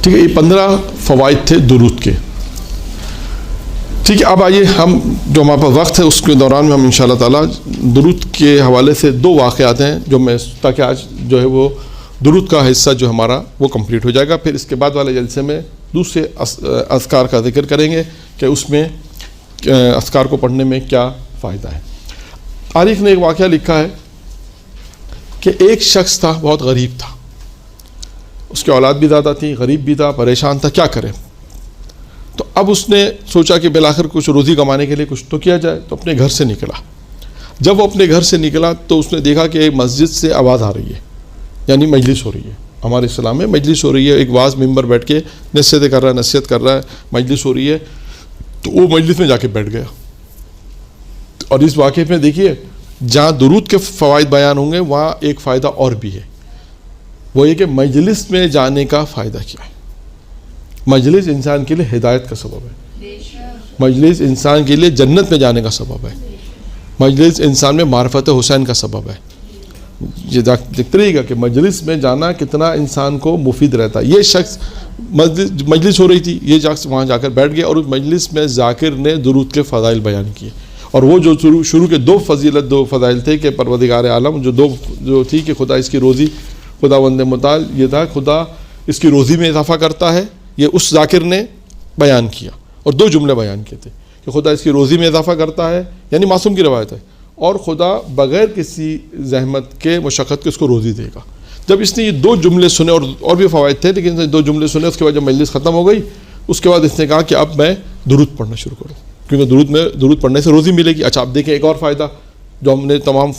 ٹھیک ہے، یہ 15 فوائد تھے درود کے. ٹھیک ہے، اب آئیے ہم جو ہمارے پاس وقت ہے اس کے دوران میں ہم انشاءاللہ تعالیٰ درود کے حوالے سے 2 واقعات ہیں جو میں، تاکہ آج جو ہے وہ درود کا حصہ جو ہمارا وہ کمپلیٹ ہو جائے گا. پھر اس کے بعد والے جلسے میں دوسرے اذکار کا ذکر کریں گے کہ اس میں اذکار کو پڑھنے میں کیا فائدہ ہے. تاریخ نے ایک واقعہ لکھا ہے کہ ایک شخص تھا، بہت غریب تھا، اس کی اولاد بھی زیادہ تھی، غریب بھی تھا، پریشان تھا، کیا کرے. تو اب اس نے سوچا کہ بالآخر کچھ روزی کمانے کے لیے کچھ تو کیا جائے، تو اپنے گھر سے نکلا. جب وہ اپنے گھر سے نکلا تو اس نے دیکھا کہ ایک مسجد سے آواز آ رہی ہے، یعنی مجلس ہو رہی ہے. ہمارے اسلام میں مجلس ہو رہی ہے، ایک واعظ ممبر بیٹھ کے نصیحتیں کر رہا ہے، نصیحت کر رہا ہے، مجلس ہو رہی ہے. تو وہ مجلس میں جا کے بیٹھ گیا. اور اس واقعے میں دیکھیے جہاں درود کے فوائد بیان ہوں گے وہاں ایک فائدہ اور بھی ہے، وہ یہ کہ مجلس میں جانے کا فائدہ کیا ہے. مجلس انسان کے لیے ہدایت کا سبب ہے، مجلس انسان کے لیے جنت میں جانے کا سبب ہے، مجلس انسان میں معرفت حسین کا سبب ہے. یہ دیکھتے رہیے گا کہ مجلس میں جانا کتنا انسان کو مفید رہتا ہے. یہ شخص مجلس ہو رہی تھی، یہ شخص وہاں جا کر بیٹھ گیا اور اس مجلس میں ذاکر نے درود کے فضائل بیان کیے. اور وہ جو شروع کے 2 فضائل تھے کہ پروردگار عالم جو تھی کہ خدا اس کی روزی، خدا وند متعال یہ تھا خدا اس کی روزی میں اضافہ کرتا ہے، یہ اس ذاکر نے بیان کیا. اور 2 جملے بیان کیے تھے کہ خدا اس کی روزی میں اضافہ کرتا ہے، یعنی معصوم کی روایت ہے، اور خدا بغیر کسی زحمت کے مشقت کے اس کو روزی دے گا. جب اس نے یہ 2 جملے سنے، اور بھی فوائد تھے لیکن 2 جملے سنے، اس کے بعد جب مجلس ختم ہو گئی اس کے بعد اس نے کہا کہ اب میں درود پڑھنا شروع کروں، کیونکہ درود پڑھنے سے روزی ملے گی. اچھا اب دیکھیں ایک اور فائدہ جو ہم نے تمام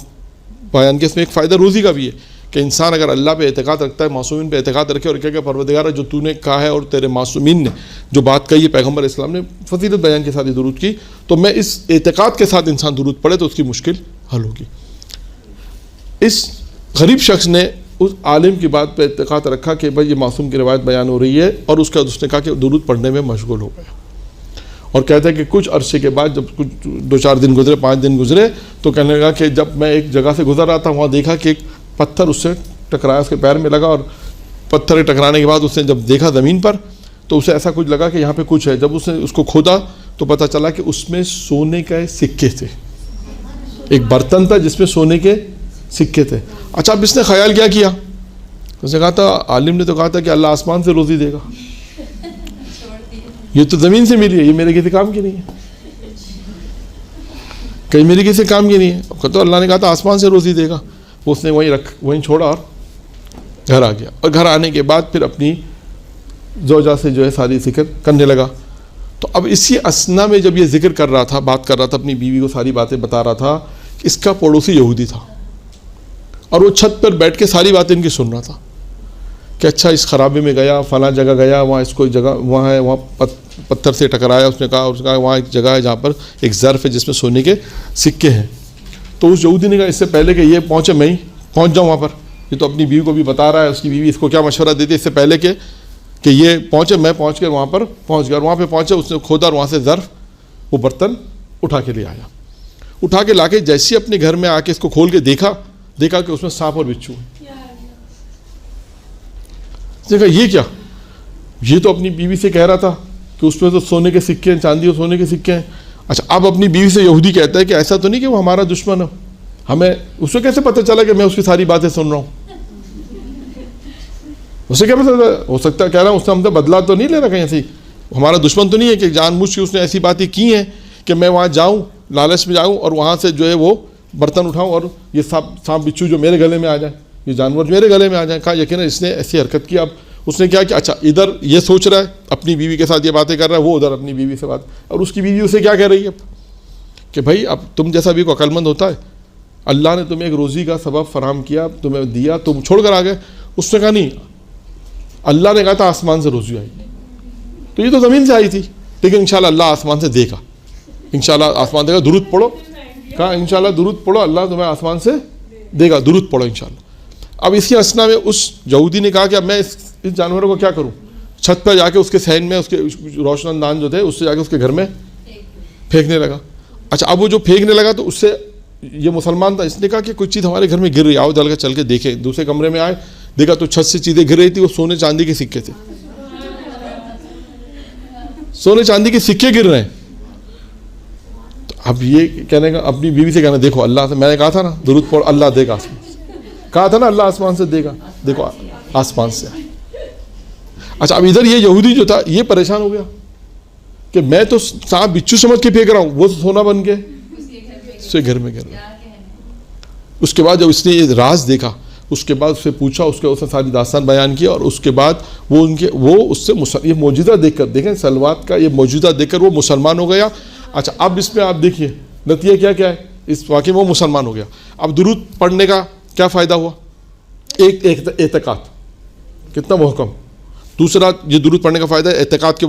بیان کیا، اس میں ایک فائدہ روزی کا بھی ہے کہ انسان اگر اللہ پہ اعتقاد رکھتا ہے، معصومین پہ اعتقاد رکھے اور کہے کہ پروردگار جو تو نے کہا ہے اور تیرے معصومین نے جو بات کہی ہے، پیغمبر اسلام نے فضیلت بیان کے ساتھ یہ درود کی، تو میں اس اعتقاد کے ساتھ انسان درود پڑھے تو اس کی مشکل حل ہوگی. اس غریب شخص نے اس عالم کی بات پہ اعتقاد رکھا کہ بھائی یہ معصوم کی روایت بیان ہو رہی ہے، اور اس نے کہا کہ درود پڑھنے میں مشغول ہو گیا. اور کہتا ہے کہ کچھ عرصے کے بعد جب کچھ 2-4 دن گزرے، 5 دن گزرے، تو کہنے لگا کہ جب میں ایک جگہ سے گزر رہا تھا وہاں دیکھا کہ ایک پتھر اس سے ٹکرایا، اس کے پیر میں لگا، اور پتھر کے ٹکرانے کے بعد اس نے جب دیکھا زمین پر تو اسے ایسا کچھ لگا کہ یہاں پہ کچھ ہے. جب اس نے اس کو کھودا تو پتہ چلا کہ اس میں سونے کے سکے تھے، ایک برتن تھا جس میں سونے کے سکے تھے. اچھا اب اس نے خیال کیا کیا، اس نے کہا تھا عالم نے تو کہا تھا کہ اللہ آسمان سے روزی دے گا، یہ تو زمین سے ملی ہے، یہ میرے کسی کام کی نہیں ہے، کہیں میری کسی کام کی نہیں ہے. تو اللہ نے کہا تھا آسمان سے روزی دے گا. اس نے وہیں چھوڑا اور گھر آ گیا. اور گھر آنے کے بعد پھر اپنی زوجہ سے جو ہے ساری ذکر کرنے لگا. تو اب اسی اسنا میں جب یہ ذکر کر رہا تھا، بات کر رہا تھا، اپنی بیوی کو ساری باتیں بتا رہا تھا، کہ اس کا پڑوسی یہودی تھا اور وہ چھت پر بیٹھ کے ساری باتیں ان کی سن رہا تھا کہ اچھا اس خرابے میں گیا، فلاں جگہ گیا، وہاں اس کو جگہ وہاں ہے، وہاں پتھر سے ٹکرایا، اس نے کہا وہاں ایک جگہ ہے جہاں پر ایک ظرف ہے جس میں سونے کے سکے ہیں. تو اس یہودی نے کہا اس سے پہلے کہ یہ پہنچے میں ہی پہنچ جاؤں وہاں پر، یہ تو اپنی بیوی کو بھی بتا رہا ہے، اس کی بیوی اس کو کیا مشورہ دیتی ہے، اس سے پہلے کہ یہ پہنچے میں پہنچ کے وہاں پر پہنچ گیا. اور وہاں پہ پہنچے، اس نے کھودا اور وہاں سے ظرف وہ برتن اٹھا کے لے آیا. اٹھا کے لا کے جیسے اپنے گھر میں آ کے اس کو کھول کے دیکھا کہ اس میں سانپ اور بچھو ہے. دیکھا یہ کیا، یہ تو اپنی بیوی سے کہہ رہا تھا کہ اس میں تو سونے کے سکے ہیں، چاندی اور سونے کے سکے ہیں. اچھا اب اپنی بیوی سے یہودی کہتا ہے کہ ایسا تو نہیں کہ وہ ہمارا دشمن ہو، ہمیں اس کو کیسے پتہ چلا کہ میں اس کی ساری باتیں سن رہا ہوں، اسے کیا پتہ ہو سکتا ہے، کہہ رہا ہوں اس نے ہم سے بدلا تو نہیں لے رہا کہیں سے، ہمارا دشمن تو نہیں ہے کہ جان بوجھ کے اس نے ایسی باتیں کی ہیں کہ میں وہاں جاؤں، لالچ میں جاؤں اور وہاں سے جو ہے وہ برتن اٹھاؤں اور یہ سانپ بچھو جو میرے گلے میں آ جائیں، یہ جانور میرے گلے میں آ جائیں. کہا یقیناً اس نے ایسی حرکت کی. اب اس نے کیا کہ اچھا ادھر یہ سوچ رہا ہے اپنی بیوی کے ساتھ یہ باتیں کر رہا ہے، وہ ادھر اپنی بیوی سے بات، اور اس کی بیوی اسے کیا کہہ رہی ہے کہ بھائی اب تم جیسا بھی کو عقل مند ہوتا ہے، اللہ نے تمہیں ایک روزی کا سبب فراہم کیا، تمہیں دیا، تم چھوڑ کر آ گئے. اس نے کہا نہیں، اللہ نے کہا تھا آسمان سے روزی آئی، تو یہ تو زمین سے آئی تھی، لیکن انشاءاللہ اللہ آسمان سے دے گا، انشاءاللہ آسمان دے گا. درود پڑھو، کہا انشاءاللہ درود پڑھو، اللہ تمہیں آسمان سے دے گا، درود پڑھو انشاءاللہ. اب اسی اسنا میں اس یہودی نے کہا کہ اب میں اس جانوروں کو کیا کروں، چھت پر جا کے اس کے صحن میں اس کے روشن انداز جو تھے اس سے جا کے اس کے گھر میں پھینکنے لگا. اچھا اب وہ جو پھینکنے لگا تو اس سے یہ مسلمان تھا، اس نے کہا کہ کچھ چیز ہمارے گھر میں گر رہی، آؤ چل کے دیکھیں. دوسرے کمرے میں آئے، دیکھا تو چھت سے چیزیں گر رہی تھی, وہ سونے چاندی کے سکے تھے, سونے چاندی کے سکے گر رہے ہیں. تو اب یہ کہنے کا اپنی بیوی سے کہنا, دیکھو اللہ سے, میں نے کہا تھا نا درود پڑھ اللہ دے گا آسمان سے, کہا تھا نا اللہ آسمان سے دے گا, دیکھو آسمان سے. اچھا اب ادھر یہ یہودی جو تھا یہ پریشان ہو گیا کہ میں تو سانپ بچھو سمجھ کے پھینک رہا ہوں, وہ سونا بن کے اس کے گھر میں گر رہا. اس کے بعد جب اس نے یہ راز دیکھا, اس کے بعد اس سے پوچھا, اس نے ساری داستان بیان کی, اور اس کے بعد وہ اس سے یہ معجزہ دیکھ کر, دیکھیں سلوات کا یہ معجزہ دیکھ کر وہ مسلمان ہو گیا. اچھا اب اس میں آپ دیکھیے نتیجہ کیا ہے, اس واقعے میں وہ مسلمان ہو گیا. اب درود پڑھنے کا کیا فائدہ ہوا؟ ایک اعتقاد, کتنا محکم. دوسرا یہ درود پڑھنے کا فائدہ ہے اعتقاد کے